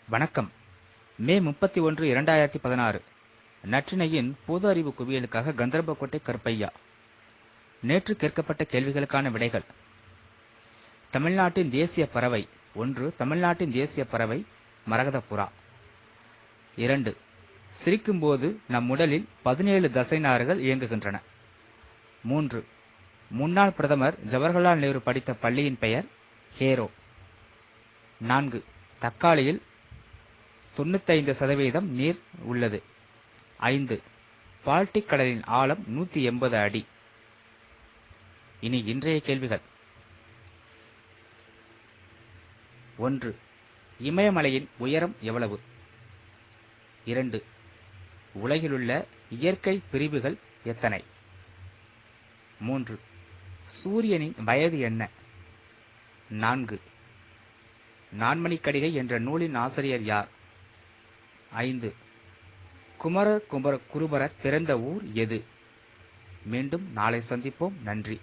வணக்கம். மே 31, 2016 நற்றினையின் பொது அறிவு குவியலுக்காக கந்தர்போட்டை கருப்பையா. நேற்று கேட்கப்பட்ட கேள்விகளுக்கான விடைகள். தமிழ்நாட்டின் தேசிய பறவை. 1. தமிழ்நாட்டின் தேசிய பறவை மரகதப்புறா. 2. சிரிக்கும்போது நம் உடலில் 17 தசைநார்கள் இயங்குகின்றன. 3. முன்னாள் பிரதமர் ஜவஹர்லால் நேரு படித்த பள்ளியின் பெயர் ஹேரோ. 4. தக்காளியில் 95% நீர் உள்ளது. 5. பால்டிக் கடலின் ஆழம் 180 அடி. இனி இன்றைய கேள்விகள். 1. இமயமலையின் உயரம் எவ்வளவு? 2. உலகிலுள்ள இயற்கை பிரிவுகள் எத்தனை? 3. சூரியனின் வயது என்ன? 4. நான்மணிக்கடிகை என்ற நூலின் ஆசிரியர் யார்? 5. குமரகுருபரர் பிறந்த ஊர் எது? மீண்டும் நாளை சந்திப்போம். நன்றி.